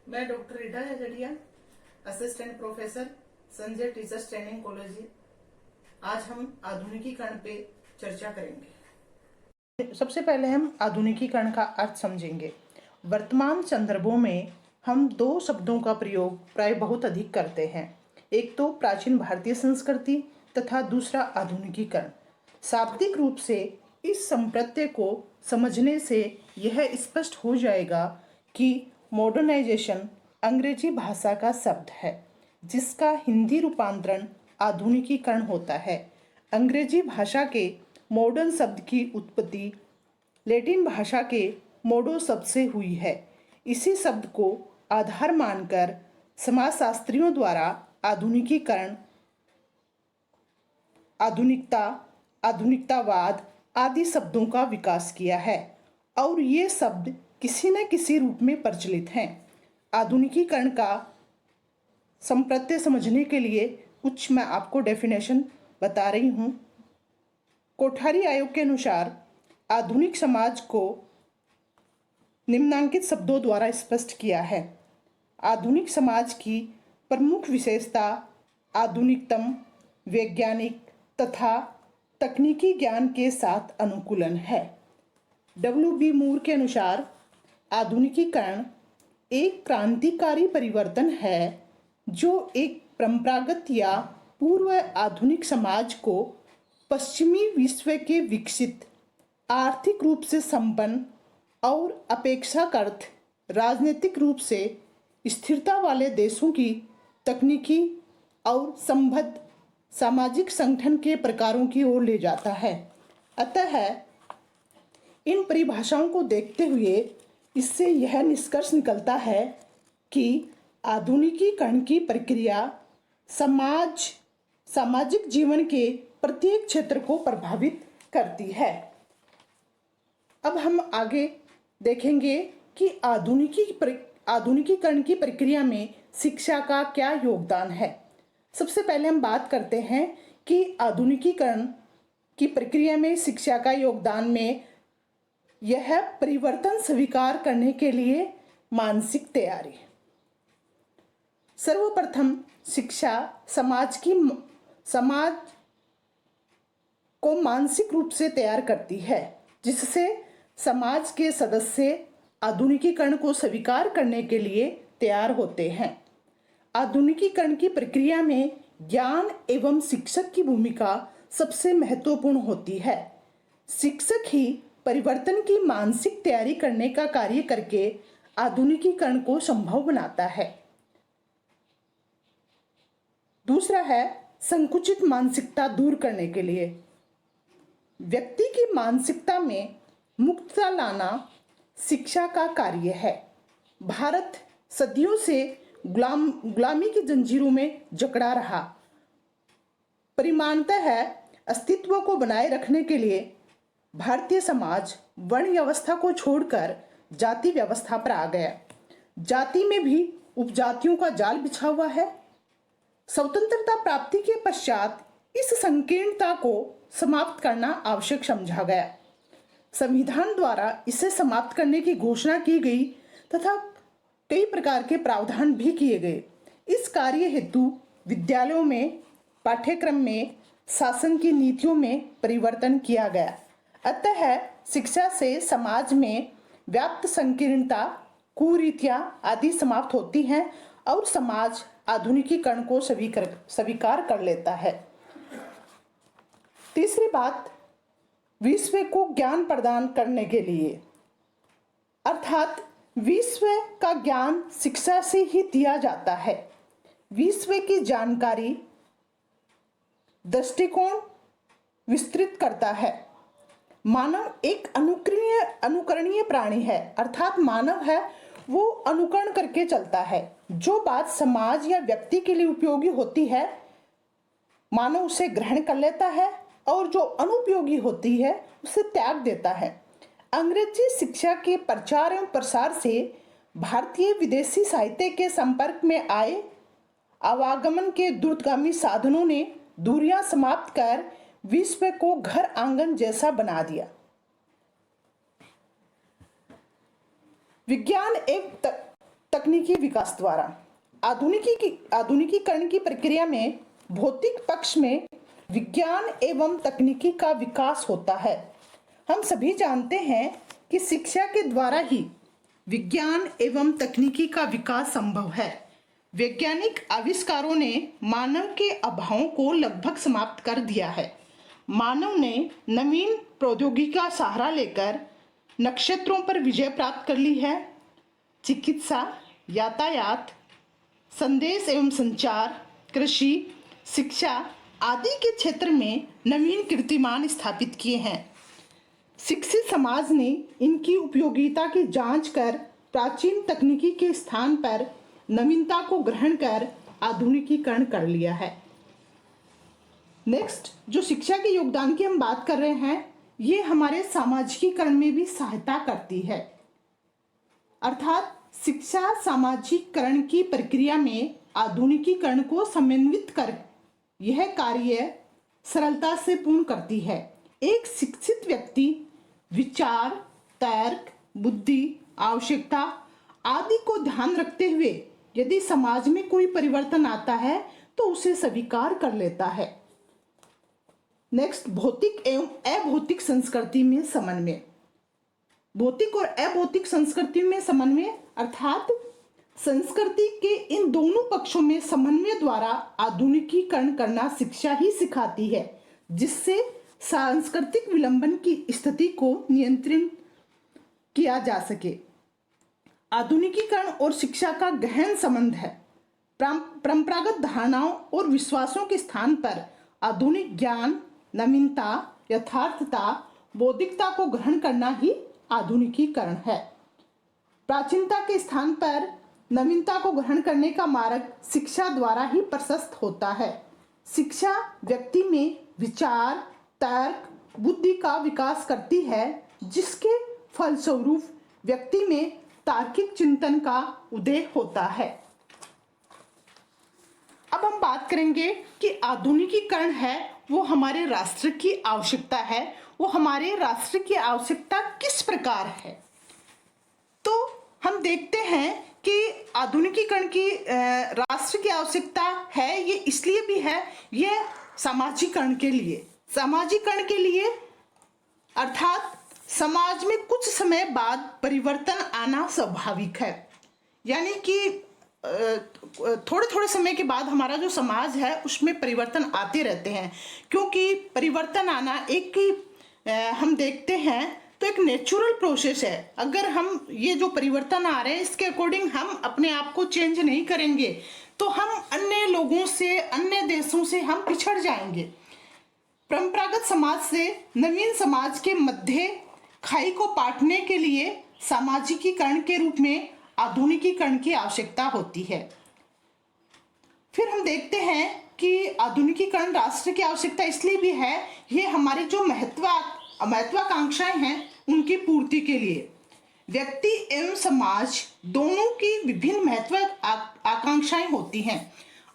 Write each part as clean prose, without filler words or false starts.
मैं doctor Rita Jajodia, assistant professor, Sanjay teachers training college. आज हम आधुनिकीकरण पे चर्चा करेंगे। सबसे पहले हम आधुनिकीकरण का अर्थ समझेंगे। वर्तमान संदर्भों में हम दो शब्दों का प्रयोग प्राय बहुत अधिक करते हैं। एक तो प्राचीन भारतीय संस्कृति तथा दूसरा आधुनिकीकरण। शाब्दिक रूप से इस संप्रत्यय को समझने से यह स्पष्ट हो जाएगा कि मॉडर्नाइजेशन अंग्रेजी भाषा का शब्द है जिसका हिंदी रूपांतरण आधुनिकीकरण होता है। अंग्रेजी भाषा के मॉडर्न शब्द की उत्पत्ति लैटिन भाषा के मोडो शब्द से हुई है। इसी शब्द को आधार मानकर समाजशास्त्रियों द्वारा आधुनिकीकरण, आधुनिकता, आधुनिकतावाद आदि शब्दों का विकास किया है और ये शब्द किसी न किसी रूप में प्रचलित हैं। आधुनिकीकरण का संप्रत्यय समझने के लिए कुछ मैं आपको डेफिनेशन बता रही हूँ। कोठारी आयोग के अनुसार आधुनिक समाज को निम्नांकित शब्दों द्वारा स्पष्ट किया है। आधुनिक समाज की प्रमुख विशेषता आधुनिकतम, वैज्ञानिक तथा तकनीकी ज्ञान के साथ अनुकूलन है। W.B. मूर के अनुसार आधुनिकीकरण एक क्रांतिकारी परिवर्तन है जो एक परंपरागत या पूर्व आधुनिक समाज को पश्चिमी विश्व के विकसित, आर्थिक रूप से संपन्न और अपेक्षाकृत राजनीतिक रूप से स्थिरता वाले देशों की तकनीकी और संबद्ध सामाजिक संगठन के प्रकारों की ओर ले जाता है। अतः इन परिभाषाओं को देखते हुए इससे यह निष्कर्ष निकलता है कि आधुनिकीकरण की प्रक्रिया सामाजिक जीवन के प्रत्येक क्षेत्र को प्रभावित करती है। अब हम आगे देखेंगे कि आधुनिकीकरण की प्रक्रिया में शिक्षा का क्या योगदान है। सबसे पहले हम बात करते हैं कि आधुनिकीकरण की प्रक्रिया में शिक्षा का योगदान में यह परिवर्तन स्वीकार करने के लिए मानसिक तैयारी। सर्वप्रथम शिक्षा समाज को मानसिक रूप से तैयार करती है जिससे समाज के सदस्य आधुनिकीकरण को स्वीकार करने के लिए तैयार होते हैं। आधुनिकीकरण की प्रक्रिया में ज्ञान एवं शिक्षक की भूमिका सबसे महत्वपूर्ण होती है। शिक्षक ही परिवर्तन की मानसिक तैयारी करने का कार्य करके आधुनिकीकरण को संभव बनाता है। दूसरा है संकुचित मानसिकता दूर करने के लिए व्यक्ति की मानसिकता में मुक्तता लाना शिक्षा का कार्य है। भारत सदियों से गुलामी की जंजीरों में जकड़ा रहा। परिमाणतः अस्तित्व को बनाए रखने के लिए भारतीय समाज वर्ण व्यवस्था को छोड़कर जाति व्यवस्था पर आ गया। जाति में भी उपजातियों का जाल बिछा हुआ है। स्वतंत्रता प्राप्ति के पश्चात इस संकीर्णता को समाप्त करना आवश्यक समझा गया। संविधान द्वारा इसे समाप्त करने की घोषणा की गई तथा कई प्रकार के प्रावधान भी किए गए। इस कार्य हेतु विद्यालयों में पाठ्यक्रम में शासन की नीतियों में परिवर्तन किया गया। अतः शिक्षा से समाज में व्याप्त संकीर्णता, कुरीतियां आदि समाप्त होती हैं और समाज आधुनिकीकरण को स्वीकार कर लेता है। तीसरी बात, विश्व को ज्ञान प्रदान करने के लिए अर्थात विश्व का ज्ञान शिक्षा से ही दिया जाता है। विश्व की जानकारी दृष्टिकोण विस्तृत करता है। मानव एक अनुकरणीय प्राणी है अर्थात मानव है वो अनुकरण करके चलता है। जो बात समाज या व्यक्ति के लिए उपयोगी होती है मानव उसे ग्रहण कर लेता है और जो अनुपयोगी होती है उसे त्याग देता है। अंग्रेजी शिक्षा के प्रचार एवं प्रसार से भारतीय विदेशी साहित्य के संपर्क में आए आवागमन के दूरगामी साधनों ने दूरियां समाप्त कर विश्व को घर आंगन जैसा बना दिया। विज्ञान एवं तकनीकी विकास द्वारा आधुनिकीकरण की प्रक्रिया में भौतिक पक्ष में विज्ञान एवं तकनीकी का विकास होता है। हम सभी जानते हैं कि शिक्षा के द्वारा ही विज्ञान एवं तकनीकी का विकास संभव है। वैज्ञानिक आविष्कारों ने मानव के अभावों को लगभग समाप्त कर दिया है। मानव ने नवीन प्रौद्योगिकी का सहारा लेकर नक्षत्रों पर विजय प्राप्त कर ली है। चिकित्सा, यातायात, संदेश एवं संचार, कृषि, शिक्षा आदि के क्षेत्र में नवीन कीर्तिमान स्थापित किए हैं। शिक्षित समाज ने इनकी उपयोगिता की जांच कर प्राचीन तकनीकी के स्थान पर नवीनता को ग्रहण कर आधुनिकीकरण कर लिया है। नेक्स्ट, जो शिक्षा के योगदान की हम बात कर रहे हैं, ये हमारे सामाजिकीकरण में भी सहायता करती है। अर्थात शिक्षा सामाजिकरण की प्रक्रिया में आधुनिकीकरण को समन्वित कर यह कार्य सरलता से पूर्ण करती है। एक शिक्षित व्यक्ति विचार, तर्क, बुद्धि, आवश्यकता आदि को ध्यान रखते हुए यदि समाज में कोई परिवर्तन आता है तो उसे स्वीकार कर लेता है। नेक्स्ट, भौतिक एवं अभौतिक संस्कृति में समन्वय। भौतिक और अभौतिक संस्कृति में समन्वय अर्थात संस्कृति के इन दोनों पक्षों में समन्वय द्वारा आधुनिकीकरण करना शिक्षा ही सिखाती है, जिससे सांस्कृतिक विलंबन की स्थिति को नियंत्रित किया जा सके। आधुनिकीकरण और शिक्षा का गहन संबंध है। परंपरागत धारणाओं और विश्वासों के स्थान पर आधुनिक ज्ञान, नवीनता, यथार्थता, बौद्धिकता को ग्रहण करना ही आधुनिकीकरण है। प्राचीनता के स्थान पर नवीनता को ग्रहण करने का मार्ग शिक्षा द्वारा ही प्रशस्त होता है। शिक्षा व्यक्ति में विचार, तर्क, बुद्धि का विकास करती है, जिसके फलस्वरूप व्यक्ति में तार्किक चिंतन का उदय होता है। अब हम बात करेंगे कि आधुनिकीकरण है वो हमारे राष्ट्र की आवश्यकता है। वो हमारे राष्ट्र की आवश्यकता किस प्रकार है? तो हम देखते हैं कि आधुनिकीकरण की राष्ट्र की आवश्यकता है, ये इसलिए भी है, ये सामाजिकरण के लिए अर्थात समाज में कुछ समय बाद परिवर्तन आना स्वाभाविक है। यानी कि थोड़े थोड़े समय के बाद हमारा जो समाज है उसमें परिवर्तन आते रहते हैं, क्योंकि परिवर्तन आना हम देखते हैं तो एक नेचुरल प्रोसेस है। अगर हम ये जो परिवर्तन आ रहे हैं इसके अकॉर्डिंग हम अपने आप को चेंज नहीं करेंगे तो हम अन्य लोगों से, अन्य देशों से हम पिछड़ जाएंगे। परंपरागत समाज से नवीन समाज के मध्य खाई को पाटने के लिए सामाजिकीकरण के रूप में आधुनिकीकरण की आवश्यकता होती है। फिर हम देखते हैं कि आधुनिकीकरण राष्ट्र की आवश्यकता इसलिए भी है, ये हमारी जो महत्वाकांक्षाएं हैं उनकी पूर्ति के लिए। व्यक्ति एवं समाज दोनों की विभिन्न महत्वाकांक्षाएं होती हैं।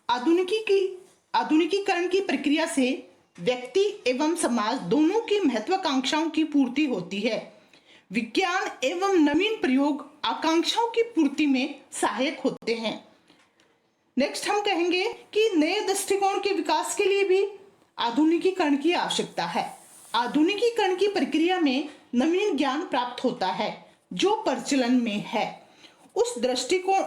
आधुनिकीकरण की प्रक्रिया से व्यक्ति एवं समाज दोनों की महत्वाकांक्षाओं की पूर्ति होती है। विज्ञान एवं नवीन प्रयोग आकांक्षाओं की पूर्ति में सहायक होते हैं। नेक्स्ट, हम कहेंगे कि नए दृष्टिकोण के विकास के लिए भी आधुनिकीकरण की आवश्यकता है। आधुनिकीकरण की प्रक्रिया में नवीन ज्ञान प्राप्त होता है जो प्रचलन में है। उस दृष्टिकोण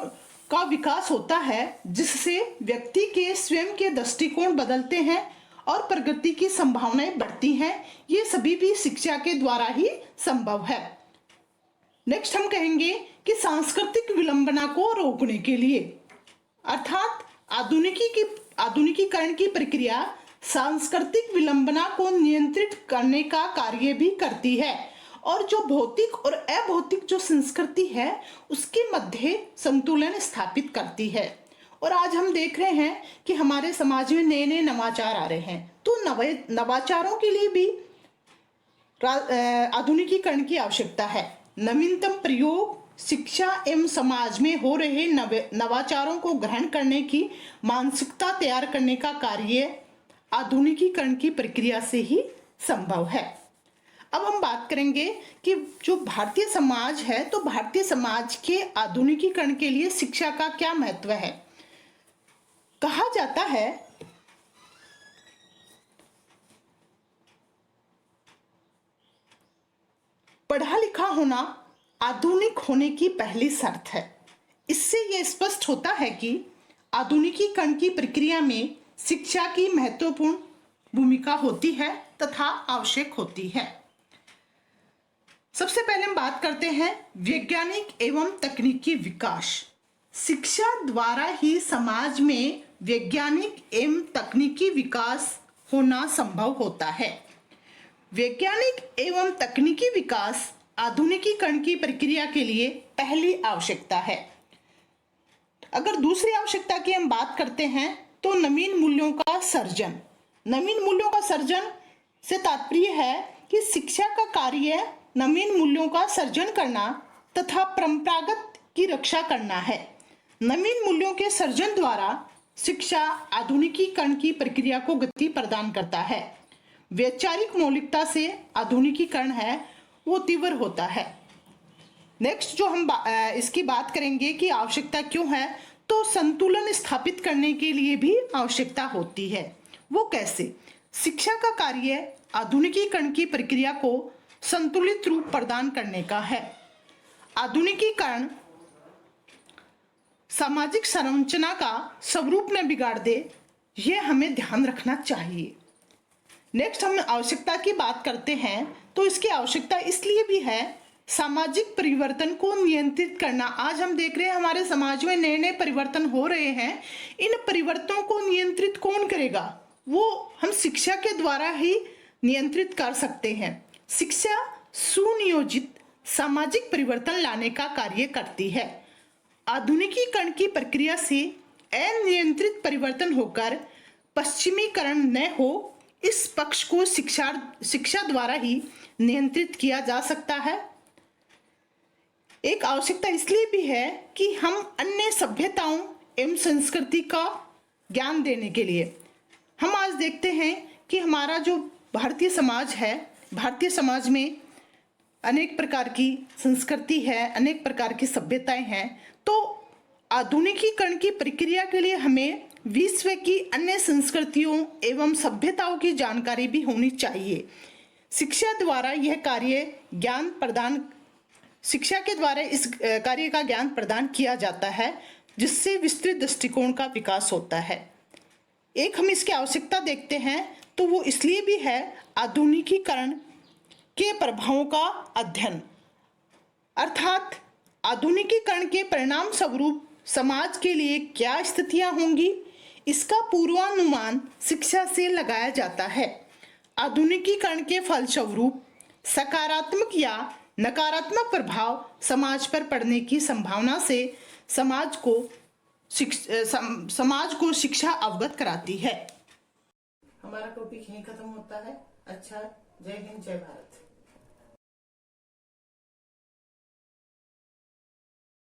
का विकास होता है जिससे व्यक्ति के स्वयं के दृष्टिकोण बदलते हैं और प्रगति की संभावनाएं बढ़ती हैं। ये सभी भी शिक्षा के द्वारा ही संभव है। नेक्स्ट, हम कहेंगे कि सांस्कृतिक विलंबना को रोकने के लिए अर्थात आधुनिकीकरण की प्रक्रिया सांस्कृतिक विलंबना को नियंत्रित करने का कार्य भी करती है और जो भौतिक और अभौतिक जो संस्कृति है उसके मध्य संतुलन स्थापित करती है। और आज हम देख रहे हैं कि हमारे समाज में नए नए नवाचार आ रहे हैं, तो नवाचारों के लिए भी आधुनिकीकरण की आवश्यकता है। नवीनतम प्रयोग, शिक्षा एवं समाज में हो रहे नवाचारों को ग्रहण करने की मानसिकता तैयार करने का कार्य आधुनिकीकरण की प्रक्रिया से ही संभव है। अब हम बात करेंगे कि जो भारतीय समाज है, तो भारतीय समाज के आधुनिकीकरण के लिए शिक्षा का क्या महत्व है। कहा जाता है पढ़ा लिखा होना आधुनिक होने की पहली शर्त है। इससे यह स्पष्ट होता है कि आधुनिकीकरण की प्रक्रिया में शिक्षा की महत्वपूर्ण भूमिका होती है तथा आवश्यक होती है। सबसे पहले हम बात करते हैं वैज्ञानिक एवं तकनीकी विकास। शिक्षा द्वारा ही समाज में वैज्ञानिक एवं तकनीकी विकास होना संभव होता है। वैज्ञानिक एवं तकनीकी विकास आधुनिकीकरण की प्रक्रिया के लिए पहली आवश्यकता है। अगर दूसरी आवश्यकता की हम बात करते हैं तो नवीन मूल्यों का सर्जन। नवीन मूल्यों का सर्जन से तात्पर्य है कि शिक्षा का कार्य नवीन मूल्यों का सर्जन करना तथा परंपरागत की रक्षा करना है। नवीन मूल्यों के सर्जन द्वारा शिक्षा आधुनिकीकरण की प्रक्रिया को गति प्रदान करता है। वैचारिक मौलिकता से आधुनिकीकरण है वो तीव्र होता है। नेक्स्ट जो हम इसकी बात करेंगे कि आवश्यकता क्यों है, तो संतुलन स्थापित करने के लिए भी आवश्यकता होती है। वो कैसे? शिक्षा का कार्य आधुनिकीकरण की प्रक्रिया को संतुलित रूप प्रदान करने का है। आधुनिकीकरण सामाजिक संरचना का स्वरूप न बिगाड़ दे, यह हमें ध्यान रखना चाहिए। नेक्स्ट हम आवश्यकता की बात करते हैं तो इसकी आवश्यकता इसलिए भी है सामाजिक परिवर्तन को नियंत्रित करना। आज हम देख रहे हैं हमारे समाज में नए नए परिवर्तन हो रहे हैं। इन परिवर्तनों को नियंत्रित कौन करेगा? वो हम शिक्षा के द्वारा ही नियंत्रित कर सकते हैं। शिक्षा सुनियोजित सामाजिक परिवर्तन लाने का कार्य करती है। आधुनिकीकरण की प्रक्रिया से अनियंत्रित परिवर्तन होकर पश्चिमीकरण न हो, इस पक्ष को शिक्षा द्वारा ही नियंत्रित किया जा सकता है। एक आवश्यकता इसलिए भी है कि हम अन्य सभ्यताओं एवं संस्कृति का ज्ञान देने के लिए हम आज देखते हैं कि हमारा जो भारतीय समाज है, भारतीय समाज में अनेक प्रकार की संस्कृति है, अनेक प्रकार की सभ्यताएं हैं। तो आधुनिकीकरण की प्रक्रिया के लिए हमें विश्व की अन्य संस्कृतियों एवं सभ्यताओं की जानकारी भी होनी चाहिए। शिक्षा द्वारा यह कार्य ज्ञान प्रदान शिक्षा के द्वारा इस कार्य का ज्ञान प्रदान किया जाता है, जिससे विस्तृत दृष्टिकोण का विकास होता है। एक हम इसकी आवश्यकता देखते हैं तो वो इसलिए भी है आधुनिकीकरण के प्रभावों का अध्ययन, अर्थात आधुनिकीकरण के परिणाम स्वरूप समाज के लिए क्या स्थितियां होंगी, इसका पूर्वानुमान शिक्षा से लगाया जाता है। आधुनिकीकरण के फलस्वरूप सकारात्मक या नकारात्मक प्रभाव समाज पर पड़ने की संभावना से समाज को शिक्षा अवगत कराती है। हमारा टॉपिक यहीं खत्म होता है। अच्छा, जय हिंद, जय भारत।